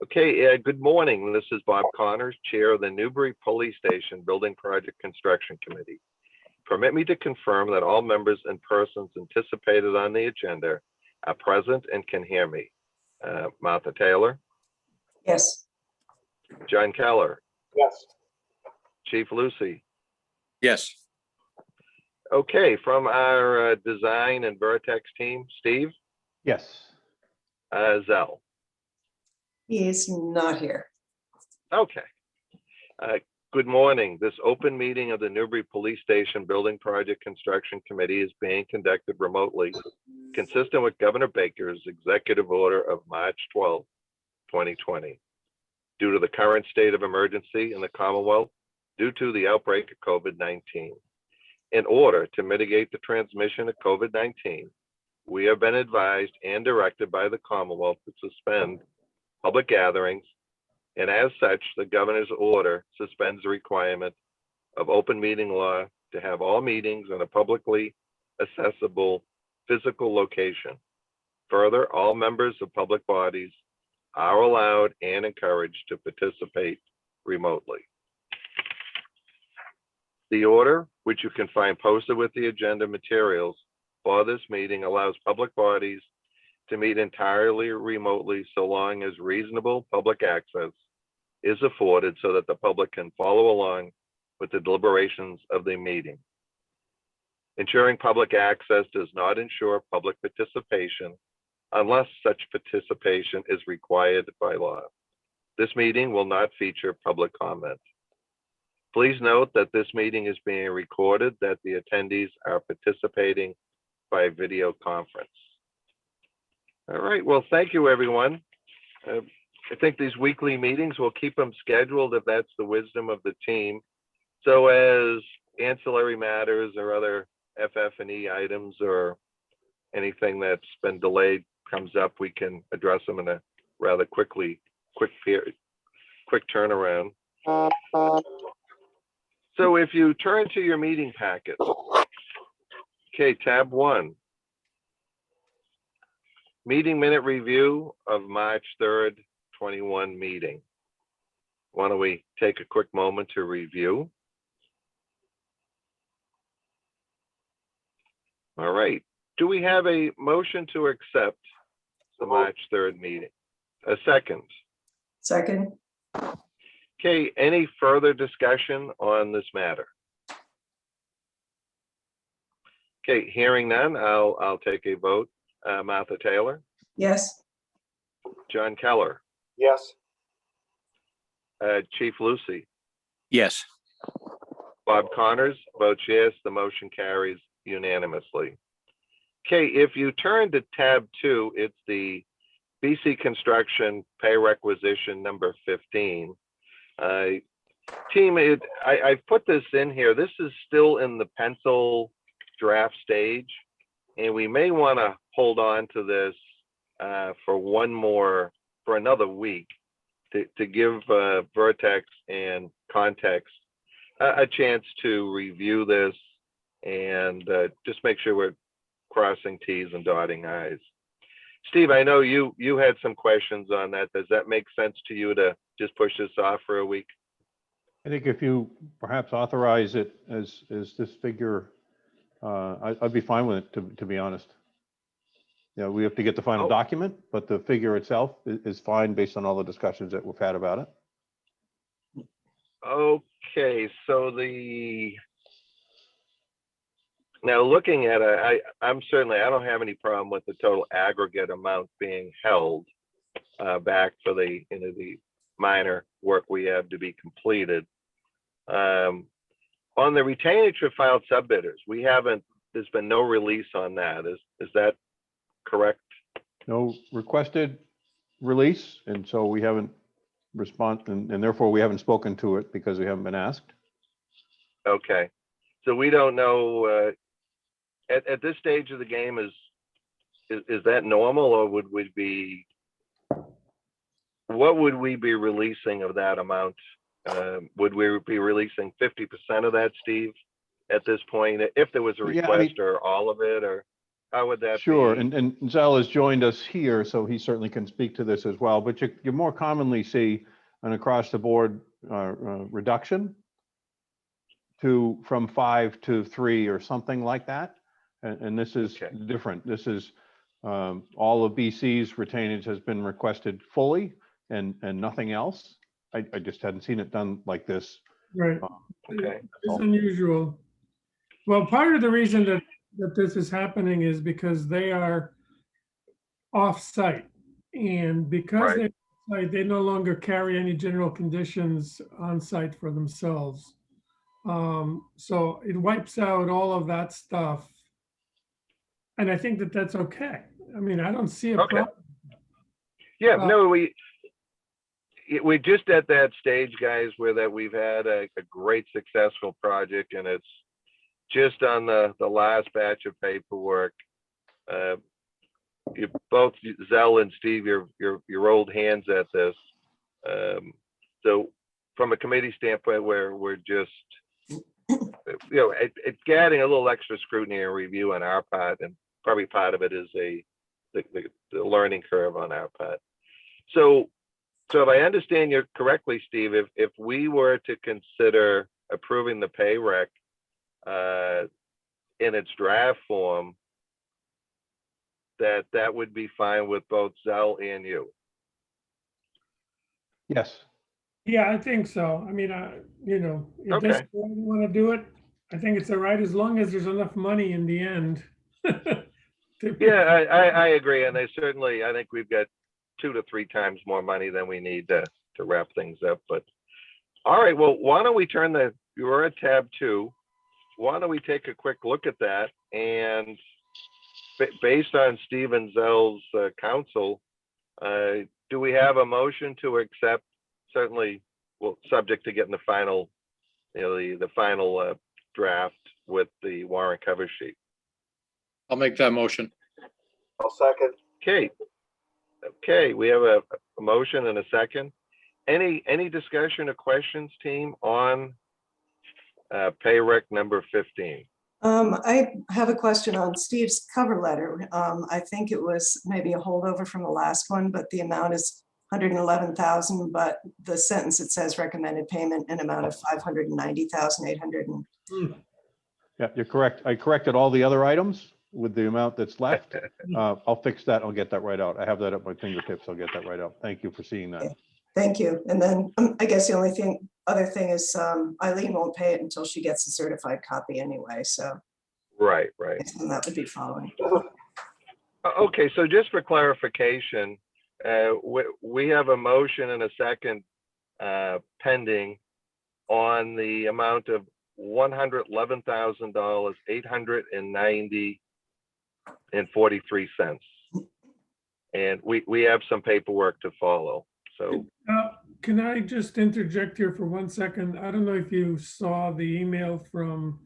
Okay, good morning. This is Bob Connors, Chair of the Newbury Police Station Building Project Construction Committee. Permit me to confirm that all members and persons anticipated on the agenda are present and can hear me. Martha Taylor, Yes. John Keller, Yes. Chief Lucy. Yes. Okay, from our design and Vertex team, Steve, Yes. Zell. He is not here. Okay. Good morning. This open meeting of the Newbury Police Station Building Project Construction Committee is being conducted remotely, consistent with Governor Baker's executive order of March 12, 2020. Due to the current state of emergency in the Commonwealth, due to the outbreak of COVID-19. In order to mitigate the transmission of COVID-19, we have been advised and directed by the Commonwealth to suspend public gatherings, and as such, the governor's order suspends the requirement of open meeting law to have all meetings in a publicly accessible physical location. Further, all members of public bodies are allowed and encouraged to participate remotely. The order, which you can find posted with the agenda materials for this meeting, allows public bodies to meet entirely remotely so long as reasonable public access is afforded so that the public can follow along with the deliberations of the meeting. Ensuring public access does not ensure public participation unless such participation is required by law. This meeting will not feature public comment. Please note that this meeting is being recorded, that the attendees are participating by video conference. All right, well, thank you, everyone. I think these weekly meetings, we'll keep them scheduled if that's the wisdom of the team. So as ancillary matters or other FF&E items or anything that's been delayed comes up, we can address them in a rather quick turnaround. So if you turn to your meeting packet, okay, tab 1. Meeting minute review of March 3rd, 21 meeting. Why don't we take a quick moment to review? All right. Do we have a motion to accept the March 3rd meeting? A second. Second. Okay, any further discussion on this matter? Okay, hearing none, I'll take a vote. Martha Taylor, Yes. John Keller, Yes. Chief Lucy, Yes. Bob Connors votes yes. The motion carries unanimously. Okay, if you turn to tab 2, it's the BC Construction Pay Requisition number 15. Team, I've put this in here. This is still in the pencil draft stage, and we may want to hold on to this for another week to give Vertex and Context a chance to review this and just make sure we're crossing T's and dotting I's. Steve, I know you had some questions on that. Does that make sense to you to just push this off for a week? I think if you perhaps authorize it as this figure, I'd be fine with it, to be honest. You know, we have to get the final document, but the figure itself is fine based on all the discussions that we've had about it. Okay, so now looking at it, I don't have any problem with the total aggregate amount being held back for the minor work we have to be completed. On the retainage for filed subbidders, there's been no release on that. Is that correct? No requested release, and so we haven't responded, and therefore we haven't spoken to it because we haven't been asked. Okay, so we don't know at this stage of the game, is that normal, or what would we be releasing of that amount? Would we be releasing 50% of that, Steve, at this point, if there was a request, or all of it, or? How would that be? Sure, and Zell has joined us here, so he certainly can speak to this as well, but you more commonly see an across-the-board reduction from 5 to 3 or something like that. And this is Okay. different. This is all of BC's retainage has been requested fully and nothing else. I just hadn't seen it done like this. Right. Okay. It's unusual. Well, part of the reason that this is happening is because they are off-site. And because Right. they're off-site, they no longer carry any general conditions on site for themselves. So it wipes out all of that stuff. And I think that that's okay. I mean, I don't see a Okay. problem. Yeah, Uh, no, we're just at that stage, guys, where that we've had a great successful project, and it's just on the last batch of paperwork. You both, Zell and Steve, your old hands at this. So from a committee standpoint, where we're just, it's getting a little extra scrutiny and review on our part, and probably part of it is the learning curve on our part. So if I understand you correctly, Steve, if we were to consider approving the pay rec in its draft form, that would be fine with both Zell and you. Yes, Yeah, I think so. I mean, if Okay. this want to do it, I think it's all right as long as there's enough money in the end. Yeah, I agree, and I think we've got 2 to 3 times more money than we need to wrap things up. But all right, well, why don't we you're at tab 2. Why don't we take a quick look at that, and based on Steve and Zell's counsel, do we have a motion to accept? Certainly, well, subject to getting the final, the final draft with the warrant cover sheet. I'll make that motion. I'll second. Okay, we have a motion and a second. Any discussion or questions, team, on pay rec number 15? I have a question on Steve's cover letter. I think it was maybe a holdover from the last one, but the amount is 111,000, but the sentence, it says recommended payment in amount of 590,800. yeah, you're correct. I corrected all the other items with the amount that's left. I'll fix that. I'll get that right out. I have that at my fingertips. I'll get that right out. Thank you for seeing that. Thank you. And then I guess the only other thing is Eileen won't pay it until she gets a certified copy anyway. So Right. and that would be following. Okay, so just for clarification, we have a motion and a second pending on the amount of $111,890.43. And we have some paperwork to follow. So Can I just interject here for 1 second? I don't know if you saw the email from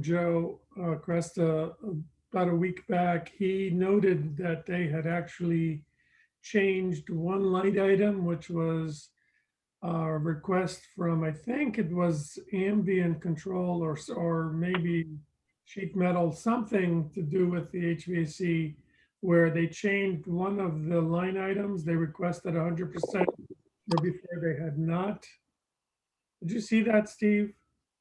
Joe Cresta about a week back. He noted that they had actually changed one light item, which was a request from, I think it was ambient control or maybe sheet metal, something to do with the HVAC, where they changed one of the line items. They requested 100%, where before they had not. Did you see that, Steve?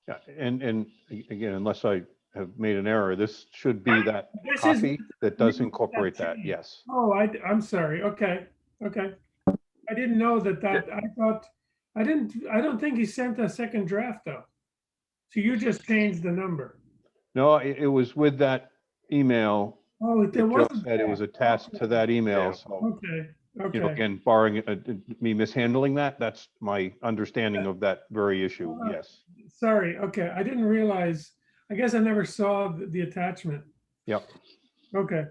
Yeah, and again, unless I have made an error, this should be that This is- copy that does incorporate that. Yes. Oh, I'm sorry. Okay. I didn't know that. I don't think he sent a second draft though. So you just changed the number. No, it was with that email. Oh, that there Joe was. said it was attached to that email. Yeah. So, Okay. again, barring me mishandling that, that's my understanding of that very issue. Yes. Sorry. Okay. I didn't realize. I guess I never saw the attachment. Yep. Okay.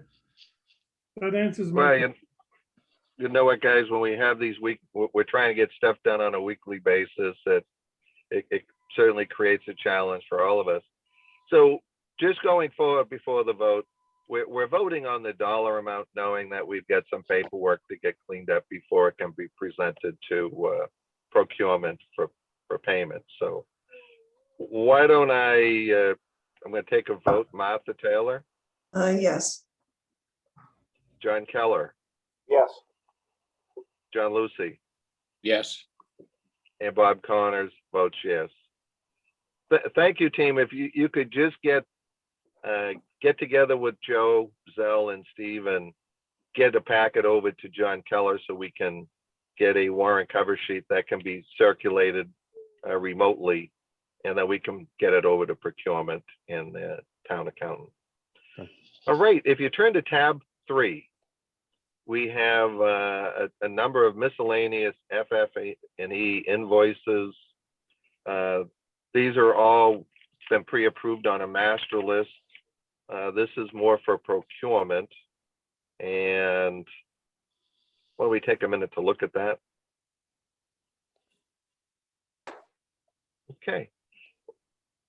That answers my. well, you know what, guys, when we have these we're trying to get stuff done on a weekly basis. It certainly creates a challenge for all of us. So just going forward before the vote, we're voting on the dollar amount, knowing that we've got some paperwork to get cleaned up before it can be presented to procurement for payment. So why don't I'm going to take a vote. Martha Taylor, Yes. John Keller, Yes. John Lucy, Yes. and Bob Connors votes yes. Thank you, team. If you could just get together with Joe, Zell, and Steve and get a packet over to John Keller so we can get a warrant cover sheet that can be circulated remotely, and then we can get it over to procurement and the town accountant. Okay. All right, if you turn to tab 3, we have a number of miscellaneous FF&E invoices. These are all been pre-approved on a master list. This is more for procurement. And why don't we take a minute to look at that? Okay.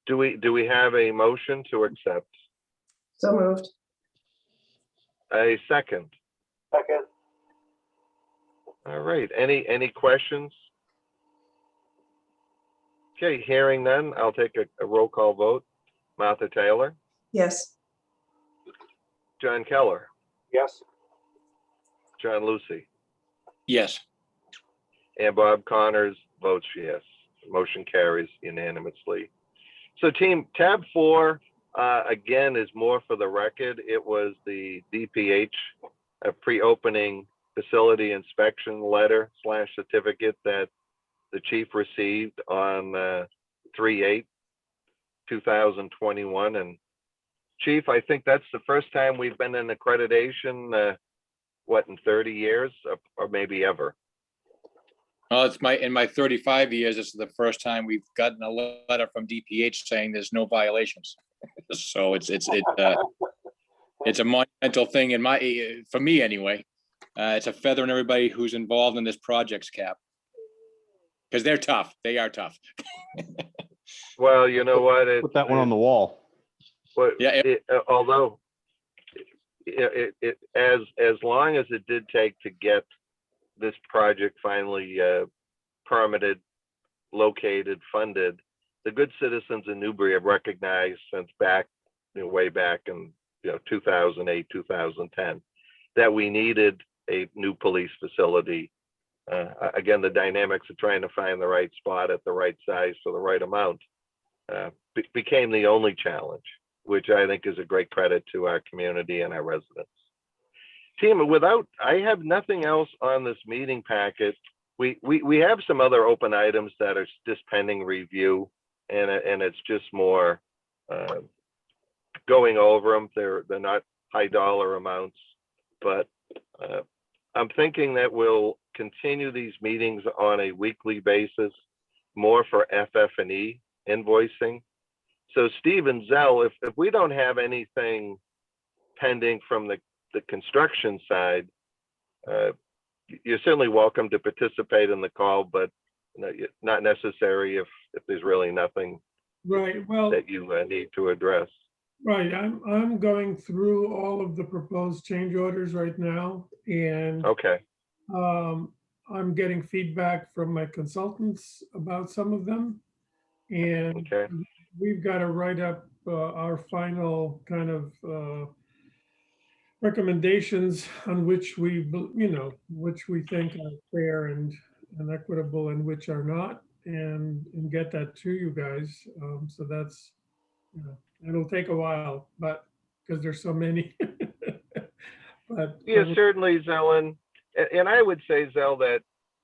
Do we have a motion to accept? So moved. A second? Second. All right, any questions? Okay, hearing none, I'll take a roll call vote. Martha Taylor, Yes. John Keller, Yes. John Lucy, Yes. and Bob Connors votes yes. Motion carries unanimously. So team, tab 4, again, is more for the record. It was the DPH pre-opening facility inspection letter / certificate that the chief received on 3/8/2021. And Chief, I think that's the first time we've been in accreditation, in 30 years or maybe ever? Well, in my 35 years, this is the first time we've gotten a letter from DPH saying there's no violations. So it's a monumental thing for me anyway. It's a feather in everybody who's involved in this project's cap. Because they're tough. They are tough. Well, you know what? Put that one on the wall. Yeah. Although as long as it did take to get this project finally permitted, located, funded, the good citizens in Newbury have recognized since way back in 2008, 2010, that we needed a new police facility. Again, the dynamics of trying to find the right spot at the right size for the right amount became the only challenge, which I think is a great credit to our community and our residents. Team, I have nothing else on this meeting packet. We have some other open items that are just pending review, and it's just more going over them. They're not high dollar amounts, but I'm thinking that we'll continue these meetings on a weekly basis, more for FF&E invoicing. So Steve and Zell, if we don't have anything pending from the construction side, you're certainly welcome to participate in the call, but not necessary if there's really nothing Right, well, that you need to address. right, I'm going through all of the proposed change orders right now, and Okay, I'm getting feedback from my consultants about some of them. And okay, we've got to write up our final kind of recommendations on which which we think are fair and equitable and which are not, and get that to you guys. So that's, it'll take a while, but because there's so many. But yeah, certainly, Zell, and I would say, Zell, that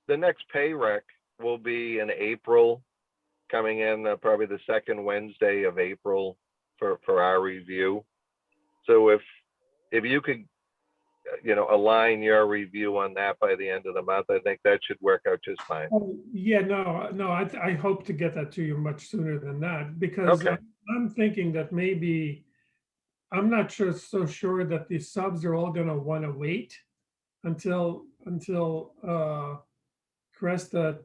the next pay rec will be in April, coming in probably the second Wednesday of April for our review. So if you could, align your review on that by the end of the month, I think that should work out just fine. yeah, no, I hope to get that to you much sooner than that, because Okay. I'm thinking that maybe, I'm not so sure that the subs are all gonna wanna wait until Cresta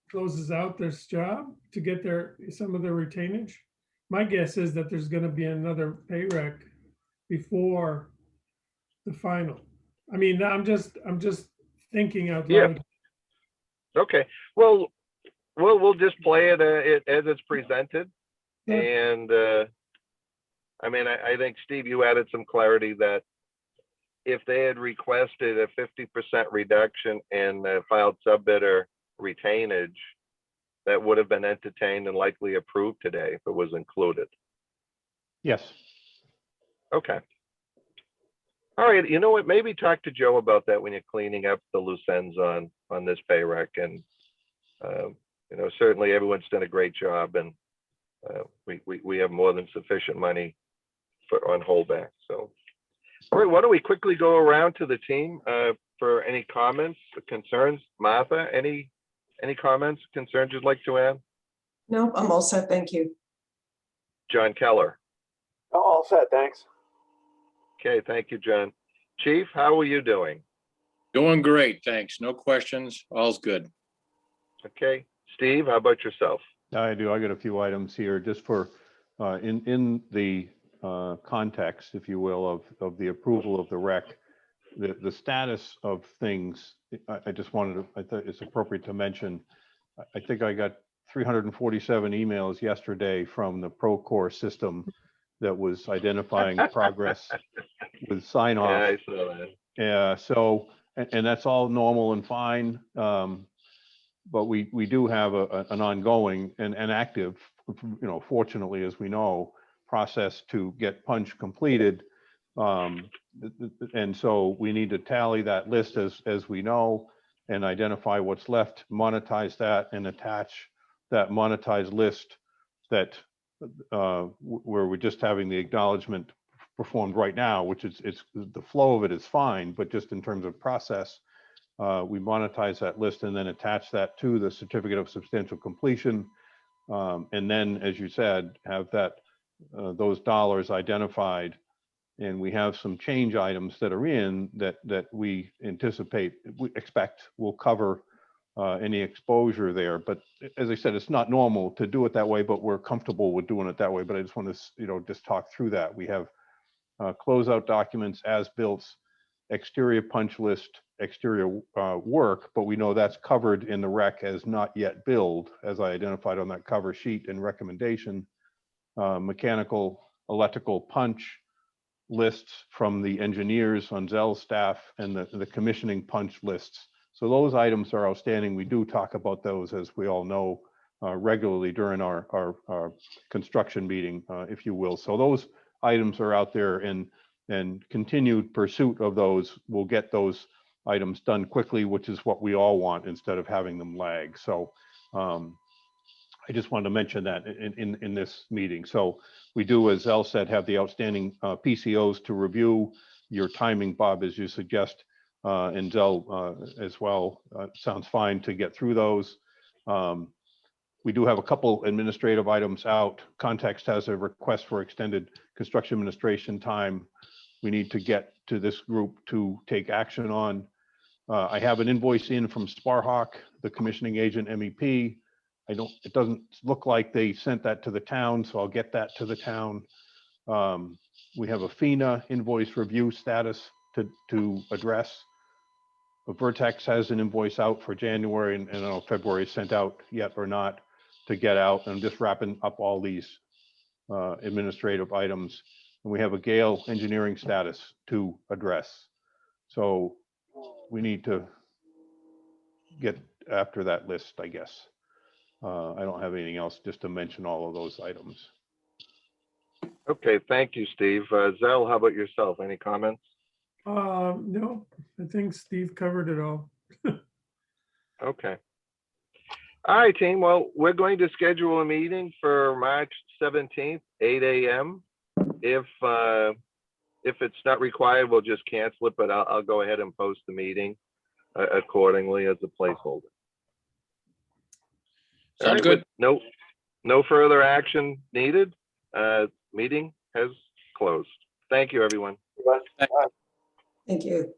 closes out this job to get some of their retainage. My guess is that there's gonna be another pay rec before the final. I mean, I'm just thinking out Yeah. loud. Okay, well, we'll just play it as it's presented, Yeah. and I mean, I think, Steve, you added some clarity that if they had requested a 50% reduction in the filed subbidder retainage, that would have been entertained and likely approved today if it was included. Yes. Okay. All right, you know what, maybe talk to Joe about that when you're cleaning up the loose ends on this pay rec. And, you know, certainly everyone's done a great job, and we have more than sufficient money on holdback, so. All right, why don't we quickly go around to the team for any comments, concerns? Martha, any comments, concerns you'd like to add? Nope, I'm all set, thank you. John Keller. All set, thanks. Okay, thank you, John. Chief, how are you doing? Doing great, thanks. No questions. All's good. Okay, Steve, how about yourself? I do. I got a few items here just for, in the context, if you will, of the approval of the rec, the status of things. I just wanted to, I thought it's appropriate to mention, I think I got 347 emails yesterday from the Procore system that was identifying progress with sign Yeah, off. I saw that. Yeah, so, and that's all normal and fine. But we do have an ongoing and active, you know, fortunately, as we know, process to get punch completed. And so we need to tally that list as we know, and identify what's left, monetize that, and attach that monetized list that where we're just having the acknowledgement performed right now, which it's the flow of it is fine, but just in terms of process, we monetize that list and then attach that to the certificate of substantial completion. And then, as you said, have that those dollars identified. And we have some change items that are in that we expect will cover any exposure there. But as I said, it's not normal to do it that way, but we're comfortable with doing it that way. But I just want to, you know, just talk through that. We have closeout documents, as built, exterior punch list, exterior work, but we know that's covered in the rec as not yet billed, as I identified on that cover sheet and recommendation. Mechanical, electrical punch lists from the engineers on Zell's staff, and the commissioning punch lists. So those items are outstanding. We do talk about those, as we all know, regularly during our construction meeting, if you will. So those items are out there, and continued pursuit of those will get those items done quickly, which is what we all want, instead of having them lag. So I just wanted to mention that in this meeting. So we do, as Zell said, have the outstanding PCOs to review. Your timing, Bob, as you suggest, and Zell as well, sounds fine to get through those. We do have a couple administrative items out. Context has a request for extended construction administration time. We need to get to this group to take action on. I have an invoice in from Sparhawk, the commissioning agent MEP. It doesn't look like they sent that to the town, so I'll get that to the town. We have a FINA invoice review status to address. Vertex has an invoice out for January, and I don't know if February is sent out yet or not, to get out. And just wrapping up all these administrative items. And we have a Gale engineering status to address. So we need to get after that list, I guess. I don't have anything else, just to mention all of those items. Okay, thank you, Steve. Zell, how about yourself? Any comments? No, I think Steve covered it all. Okay. All right, team. Well, we're going to schedule a meeting for March 17th, 8 a.m. If it's not required, we'll just cancel it, but I'll go ahead and post the meeting accordingly as a placeholder. All Sounds right, good. with no further action needed. Meeting has closed. Thank you, everyone. Bye. Thank you.